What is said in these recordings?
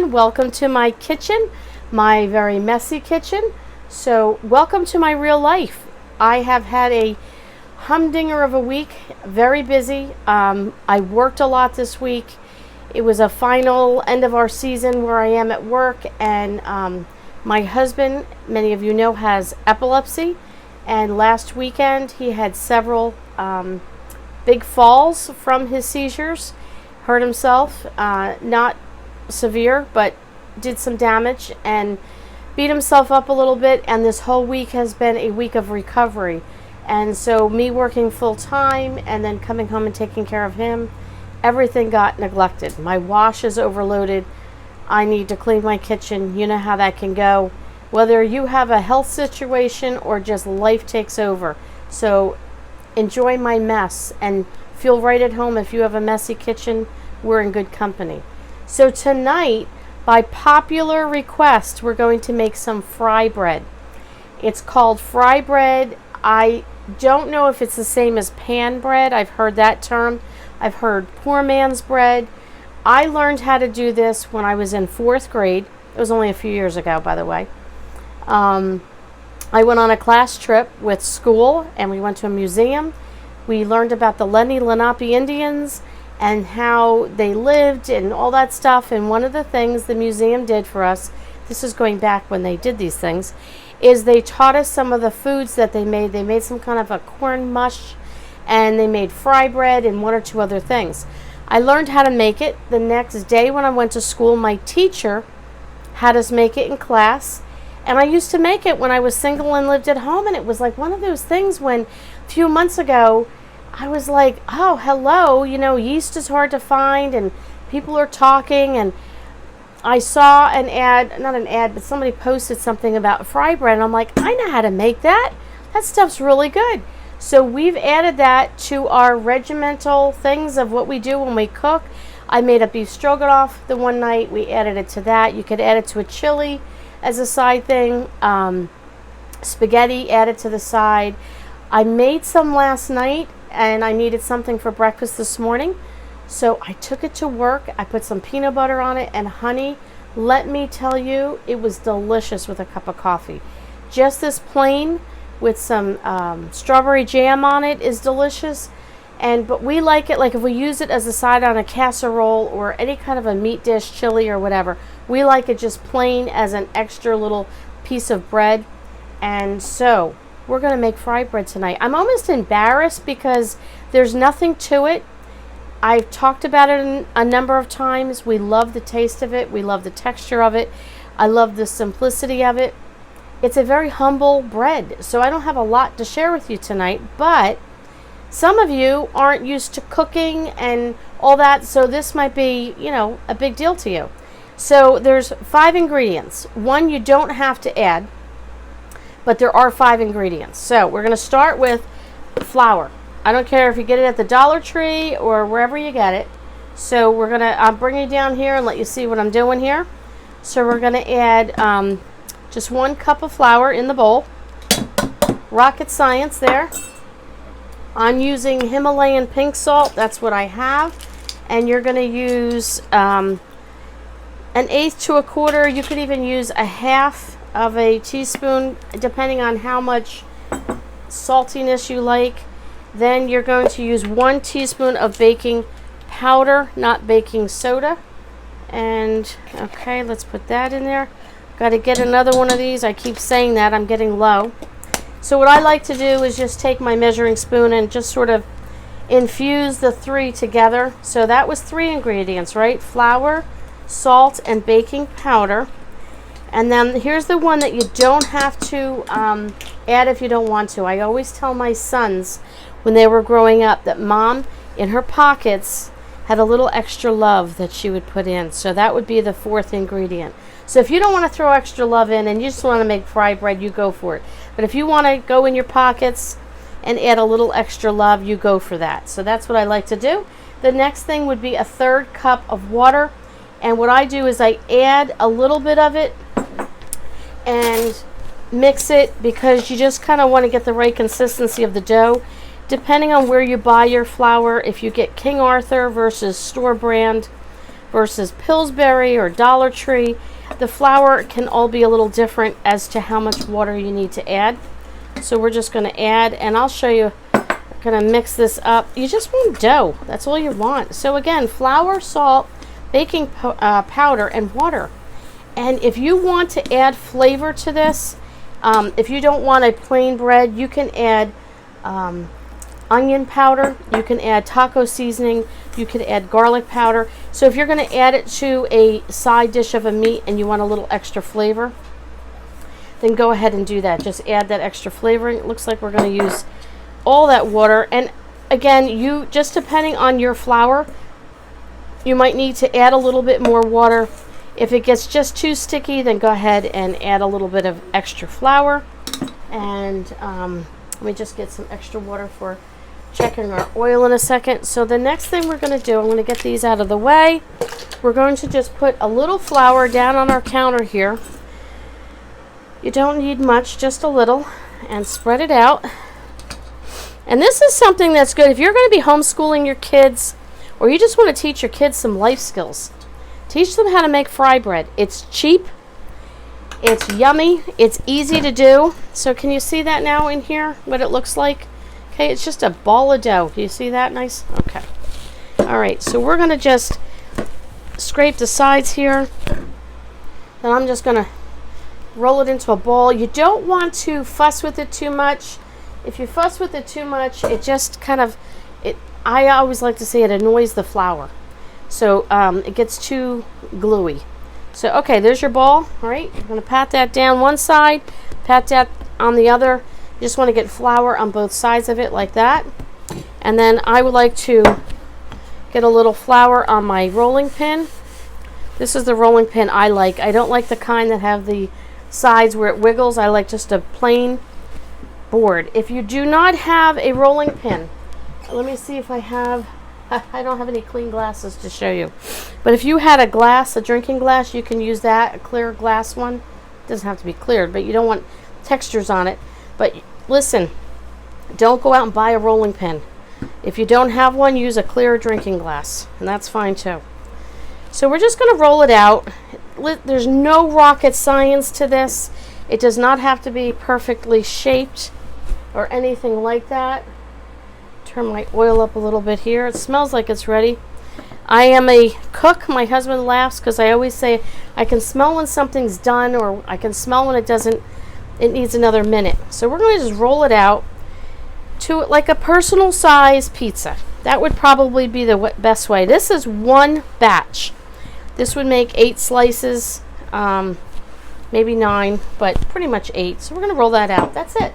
everyone. Welcome to my kitchen, my very messy kitchen. So welcome to my real life. I have had a humdinger of a week, very busy. I worked a lot this week. It was a final end of our season where I am at work, and my husband, many of you know, has epilepsy, and last weekend he had several big falls from his seizures, hurt himself, not severe, but did some damage and beat himself up a little bit. And this whole week has been a week of recovery. And so me working full time and then coming home and taking care of him, everything got neglected. My wash is overloaded. I need to clean my kitchen. You know how that can go, whether you have a health situation or just life takes over. So enjoy my mess and feel right at home. If you have a messy kitchen, we're in good company. So tonight, by popular request, we're going to make some fry bread. It's called fry bread. I don't know if it's the same as pan bread. I've heard that term. I've heard poor man's bread. I learned how to do this when I was in 4th grade. It was only a few years ago, by the way. I went on a class trip with school, and we went to a museum. We learned about the Lenape Indians and how they lived and all that stuff. And one of the things the museum did for us, this is going back when they did these things, is they taught us some of the foods that they made. They made some kind of a corn mush, and they made fry bread and one or two other things. I learned how to make it. The next day when I went to school, my teacher had us make it in class. And I used to make it when I was single and lived at home. And it was like one of those things when a few months ago, I was like, oh, hello, you know, yeast is hard to find and people are talking. And I saw an ad, not an ad, but somebody posted something about fry bread. And I'm like, I know how to make that. That stuff's really good. So we've added that to our regimental things of what we do when we cook. I made a beef stroganoff the one night. We added it to that. You could add it to a chili as a side thing. Spaghetti added to the side. I made some last night, and I needed something for breakfast this morning. So I took it to work. I put some peanut butter on it and honey. Let me tell you, it was delicious with a cup of coffee. Just this plain with some strawberry jam on it is delicious. But we like it, like if we use it as a side on a casserole or any kind of a meat dish, chili or whatever, we like it just plain as an extra little piece of bread. And so we're going to make fry bread tonight. I'm almost embarrassed because there's nothing to it. I've talked about it a number of times. We love the taste of it. We love the texture of it. I love the simplicity of it. It's a very humble bread. So I don't have a lot to share with you tonight, but some of you aren't used to cooking and all that, so this might be, you know, a big deal to you. So there's 5 ingredients. One you don't have to add, but there are 5 ingredients. So we're going to start with flour. I don't care if you get it at the Dollar Tree or wherever you get it. So I'm bringing it down here and let you see what I'm doing here. So we're going to add just 1 cup of flour in the bowl. Rocket science there. I'm using Himalayan pink salt. That's what I have. And you're going to use 1/8 to 1/4. You could even use 1/2 of a teaspoon, depending on how much saltiness you like. Then you're going to use 1 teaspoon of baking powder, not baking soda. And okay, let's put that in there. Got to get another one of these. I keep saying that. I'm getting low. So what I like to do is just take my measuring spoon and just sort of infuse the 3 together. So that was 3 ingredients, right? Flour, salt, and baking powder. And then here's the one that you don't have to add if you don't want to. I always tell my sons when they were growing up that Mom, in her pockets, had a little extra love that she would put in. So that would be the 4th ingredient. So if you don't want to throw extra love in and you just want to make fry bread, you go for it. But if you want to go in your pockets and add a little extra love, you go for that. So that's what I like to do. The next thing would be 1/3 cup of water. And what I do is I add a little bit of it and mix it, because you just kind of want to get the right consistency of the dough. Depending on where you buy your flour, if you get King Arthur versus store brand versus Pillsbury or Dollar Tree. The flour can all be a little different as to how much water you need to add. So we're just going to add, and I'll show you, going to mix this up. You just want dough. That's all you want. So again, flour, salt, baking powder, and water. And if you want to add flavor to this, if you don't want a plain bread, you can add onion powder, you can add taco seasoning, you can add garlic powder. So if you're going to add it to a side dish of a meat and you want a little extra flavor, then go ahead and do that. Just add that extra flavoring. It looks like we're going to use all that water. And again, you just depending on your flour, you might need to add a little bit more water. If it gets just too sticky, then go ahead and add a little bit of extra flour. And let me just get some extra water for checking our oil in a second. So the next thing we're going to do, I'm going to get these out of the way. We're going to just put a little flour down on our counter here. You don't need much, just a little, and spread it out. And this is something that's good if you're going to be homeschooling your kids, or you just want to teach your kids some life skills. Teach them how to make fry bread. It's cheap, it's yummy, it's easy to do. So can you see that now in here, what it looks like? Okay, it's just a ball of dough. Do you see that nice? Okay. All right, so we're going to just scrape the sides here. Then I'm just going to roll it into a ball. You don't want to fuss with it too much. If you fuss with it too much, it just kind of, I always like to say it annoys the flour. So it gets too gluey. So, okay, there's your ball. All right, you're going to pat that down one side, pat that on the other. You just want to get flour on both sides of it like that. And then I would like to get a little flour on my rolling pin. This is the rolling pin I like. I don't like the kind that have the sides where it wiggles. I like just a plain board. If you do not have a rolling pin, let me see if I have, I don't have any clean glasses to show you. But if you had a glass, a drinking glass, you can use that, a clear glass one. It doesn't have to be cleared, but you don't want textures on it. But listen, don't go out and buy a rolling pin. If you don't have one, use a clear drinking glass, and that's fine too. So we're just going to roll it out. There's no rocket science to this. It does not have to be perfectly shaped or anything like that. Turn my oil up a little bit here. It smells like it's ready. I am a cook. My husband laughs because I always say I can smell when something's done, or I can smell when it needs another minute. So we're going to just roll it out to like a personal size pizza. That would probably be the best way. This is one batch. This would make 8 slices, maybe 9, but pretty much 8. So we're going to roll that out. That's it.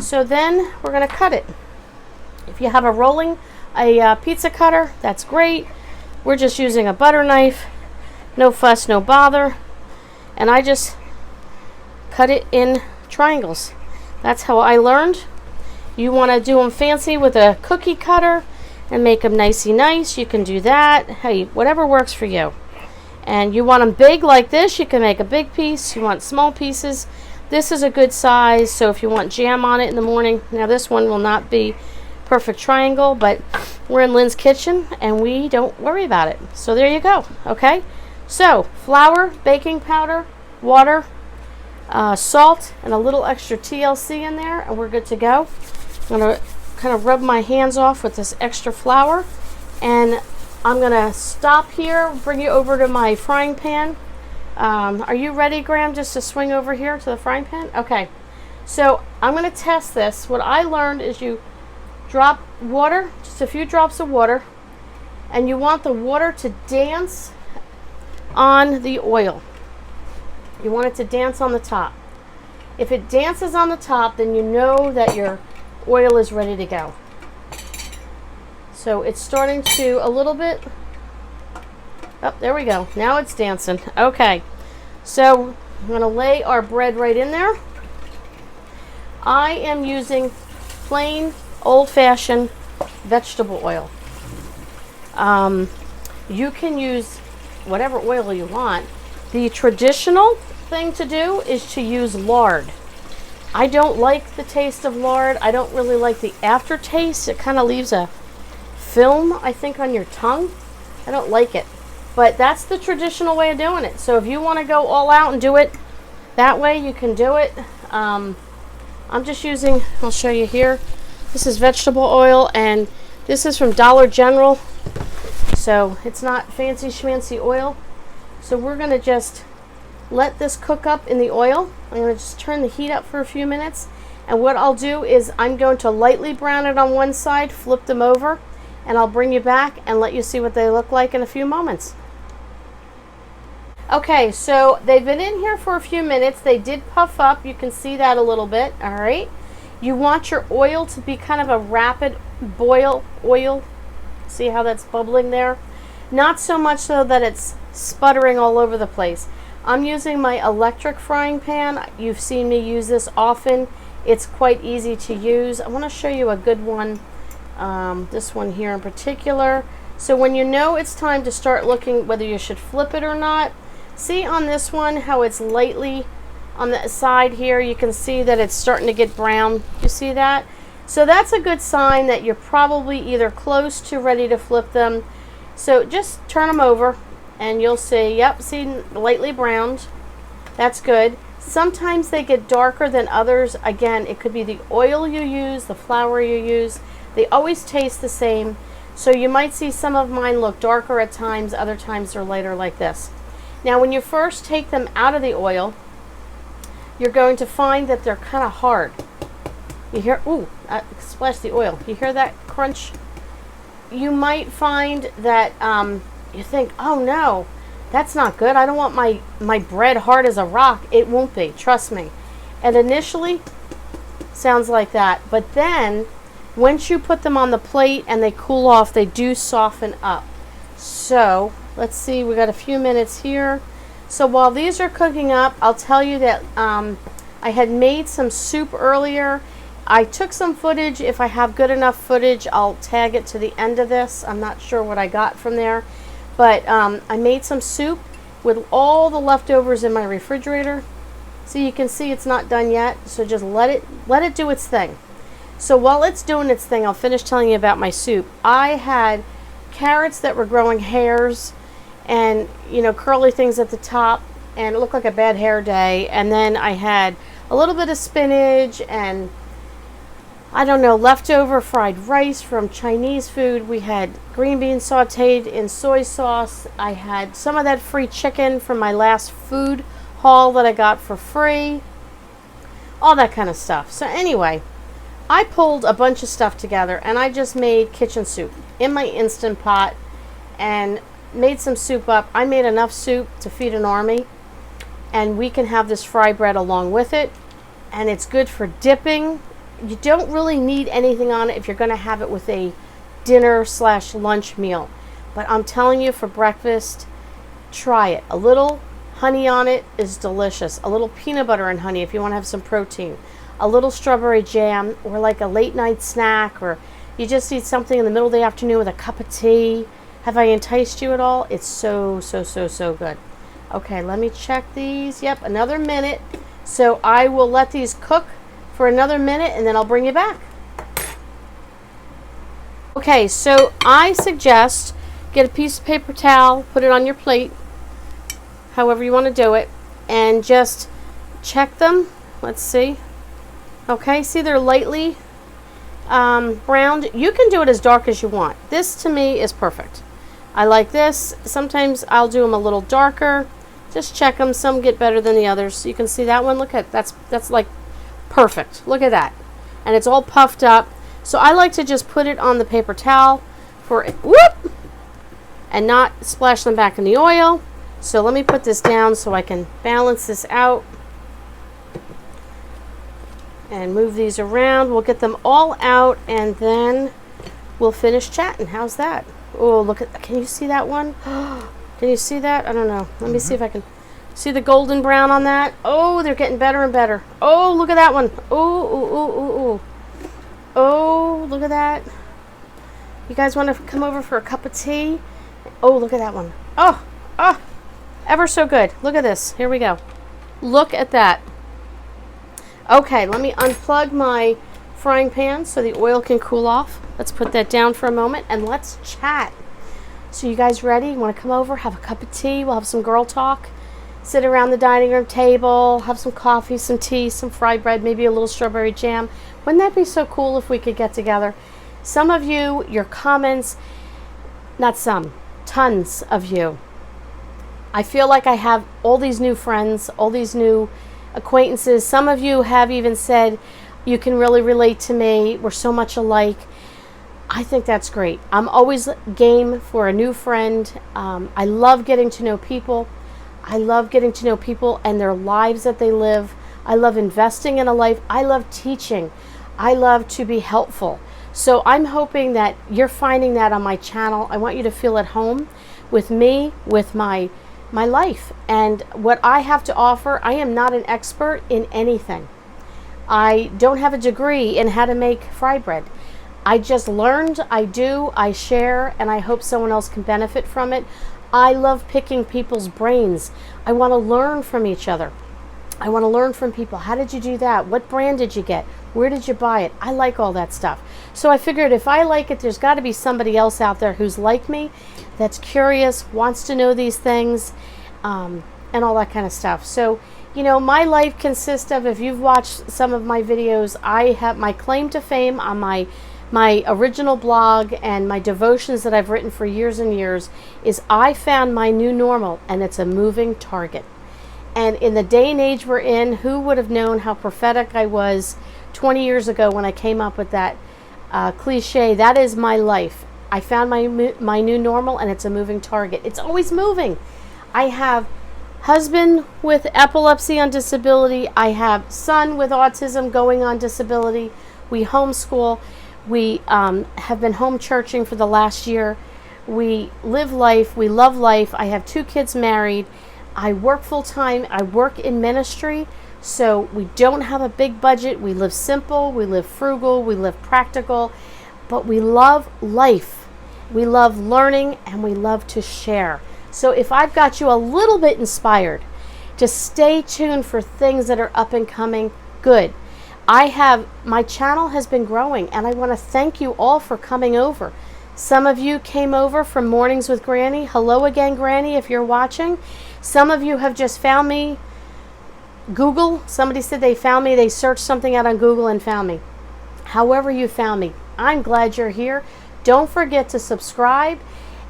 So then we're going to cut it. If you have a pizza cutter, that's great. We're just using a butter knife. No fuss, no bother. And I just cut it in triangles. That's how I learned. You want to do them fancy with a cookie cutter and make them nicey nice, you can do that. Hey, whatever works for you. And you want them big like this, you can make a big piece. You want small pieces, this is a good size. So if you want jam on it in the morning, now this one will not be perfect triangle, but we're in Lynn's kitchen and we don't worry about it. So there you go. Okay, so flour, baking powder, water, salt, and a little extra TLC in there, and we're good to go. I'm going to kind of rub my hands off with this extra flour, and I'm going to stop here, bring you over to my frying pan. Are you ready, Graham, just to swing over here to the frying pan? Okay, so I'm going to test this. What I learned is you drop water, just a few drops of water, and you want the water to dance on the oil. You want it to dance on the top. If it dances on the top, then you know that your oil is ready to go. So it's starting to a little bit. Oh, there we go. Now it's dancing. Okay. So I'm going to lay our bread right in there. I am using plain old-fashioned vegetable oil. You can use whatever oil you want. The traditional thing to do is to use lard. I don't like the taste of lard. I don't really like the aftertaste. It kind of leaves a film, I think, on your tongue. I don't like it. But that's the traditional way of doing it. So if you want to go all out and do it that way, you can do it. I'm just using, I'll show you here. This is vegetable oil, and this is from Dollar General. So it's not fancy schmancy oil. So we're going to just let this cook up in the oil. I'm going to just turn the heat up for a few minutes. And what I'll do is I'm going to lightly brown it on one side, flip them over, and I'll bring you back and let you see what they look like in a few moments. Okay, so they've been in here for a few minutes. They did puff up. You can see that a little bit. All right. You want your oil to be kind of a rapid boil oil. See how that's bubbling there? Not so much so that it's sputtering all over the place. I'm using my electric frying pan. You've seen me use this often. It's quite easy to use. I want to show you a good one. This one here in particular. So when you know it's time to start looking whether you should flip it or not, see on this one how it's lightly on the side here, you can see that it's starting to get brown. You see that? So that's a good sign that you're probably either close to ready to flip them. So just turn them over and you'll see, yep, see, lightly browned. That's good. Sometimes they get darker than others. Again, it could be the oil you use, the flour you use. They always taste the same. So you might see some of mine look darker at times, other times they're lighter like this. Now when you first take them out of the oil, you're going to find that they're kind of hard. You hear, ooh, I splashed the oil. You hear that crunch? You might find that you think, oh no, that's not good. I don't want my bread hard as a rock. It won't be, trust me. And initially, sounds like that. But then, once you put them on the plate and they cool off, they do soften up. So, let's see, we got a few minutes here. So while these are cooking up, I'll tell you that I had made some soup earlier. I took some footage. If I have good enough footage, I'll tag it to the end of this. I'm not sure what I got from there. But I made some soup with all the leftovers in my refrigerator. So you can see it's not done yet. So just let it do its thing. So while it's doing its thing, I'll finish telling you about my soup. I had carrots that were growing hairs and, you know, curly things at the top, and it looked like a bad hair day. And then I had a little bit of spinach and, I don't know, leftover fried rice from Chinese food. We had green beans sauteed in soy sauce. I had some of that free chicken from my last food haul that I got for free. All that kind of stuff. So anyway, I pulled a bunch of stuff together and I just made kitchen soup in my Instant Pot and made some soup up. I made enough soup to feed an army, and we can have this fry bread along with it, and it's good for dipping. You don't really need anything on it if you're going to have it with a dinner/lunch meal, but I'm telling you, for breakfast, try it. A little honey on it is delicious. A little peanut butter and honey if you want to have some protein. A little strawberry jam, or like a late night snack, or you just need something in the middle of the afternoon with a cup of tea. Have I enticed you at all? It's so good. Okay, let me check these. Yep, another minute. So I will let these cook for another minute and then I'll bring you back. Okay, so I suggest get a piece of paper towel, put it on your plate, however you want to do it, and just check them. Let's see. Okay, see they're lightly browned. You can do it as dark as you want. This to me is perfect. I like this. Sometimes I'll do them a little darker. Just check them. Some get better than the others. You can see that one. Look at that's like perfect. Look at that. And it's all puffed up. So I like to just put it on the paper towel for whoop, and not splash them back in the oil. So let me put this down so I can balance this out and move these around. We'll get them all out and then we'll finish chatting. How's that? Oh, look at, can you see that one? Can you see that? I don't know. Let me see if I can see the golden brown on that. Oh, they're getting better and better. Oh, look at that one. Oh, ooh, ooh, ooh, ooh. Oh, look at that. You guys want to come over for a cup of tea? Oh, look at that one. Oh, ever so good. Look at this. Here we go. Look at that. Okay, let me unplug my frying pan so the oil can cool off. Let's put that down for a moment and let's chat. So you guys ready? You want to come over, have a cup of tea? We'll have some girl talk. Sit around the dining room table, have some coffee, some tea, some fried bread, maybe a little strawberry jam. Wouldn't that be so cool if we could get together? Some of you, your comments, not some, tons of you. I feel like I have all these new friends, all these new acquaintances. Some of you have even said, you can really relate to me. We're so much alike. I think that's great. I'm always game for a new friend. I love getting to know people. I love getting to know people and their lives that they live. I love investing in a life. I love teaching. I love to be helpful. So I'm hoping that you're finding that on my channel. I want you to feel at home with me, with my life. And what I have to offer, I am not an expert in anything. I don't have a degree in how to make fry bread. I just learned, I share, and I hope someone else can benefit from it. I love picking people's brains. I want to learn from each other. I want to learn from people. How did you do that? What brand did you get? Where did you buy it? I like all that stuff. So I figured if I like it, there's got to be somebody else out there who's like me, that's curious, wants to know these things, and all that kind of stuff. So, you know, my life consists of, if you've watched some of my videos, I have my claim to fame on my original blog and my devotions that I've written for years and years is I found my new normal, and it's a moving target. And in the day and age we're in, who would have known how prophetic I was 20 years ago when I came up with that cliche? That is my life. I found my new normal, and it's a moving target. It's always moving. I have husband with epilepsy on disability. I have son with autism going on disability. We homeschool. We have been home churching for the last year. We live life. We love life. I have 2 kids married. I work full time. I work in ministry. So we don't have a big budget. We live simple. We live frugal. We live practical. But we love life. We love learning, and we love to share. So if I've got you a little bit inspired, just stay tuned for things that are up and coming. Good. My channel has been growing, and I want to thank you all for coming over. Some of you came over from Mornings with Granny. Hello again, Granny, if you're watching. Some of you have just found me. Google, somebody said they found me. They searched something out on Google and found me. However you found me, I'm glad you're here. Don't forget to subscribe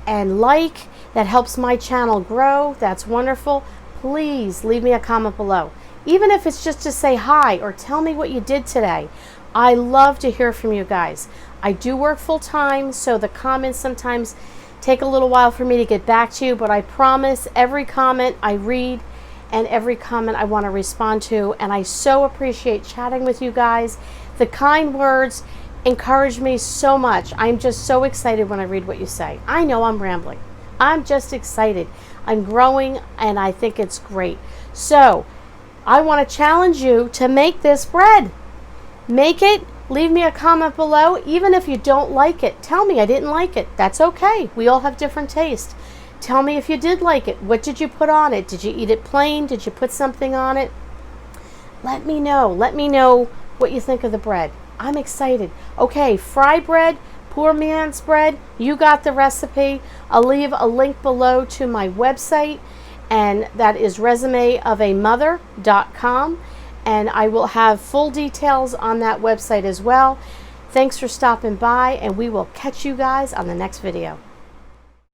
and like. That helps my channel grow. That's wonderful. Please leave me a comment below. Even if it's just to say hi or tell me what you did today. I love to hear from you guys. I do work full time, so the comments sometimes take a little while for me to get back to you, but I promise every comment I read and every comment I want to respond to, and I so appreciate chatting with you guys. The kind words encourage me so much. I'm just so excited when I read what you say. I know I'm rambling. I'm just excited. I'm growing, and I think it's great. So I want to challenge you to make this bread. Make it. Leave me a comment below. Even if you don't like it, tell me I didn't like it. That's okay. We all have different tastes. Tell me if you did like it. What did you put on it? Did you eat it plain? Did you put something on it? Let me know. Let me know what you think of the bread. I'm excited. Okay, fry bread, poor man's bread. You got the recipe. I'll leave a link below to my website, and that is resumeofamother.com. And I will have full details on that website as well. Thanks for stopping by, and we will catch you guys on the next video.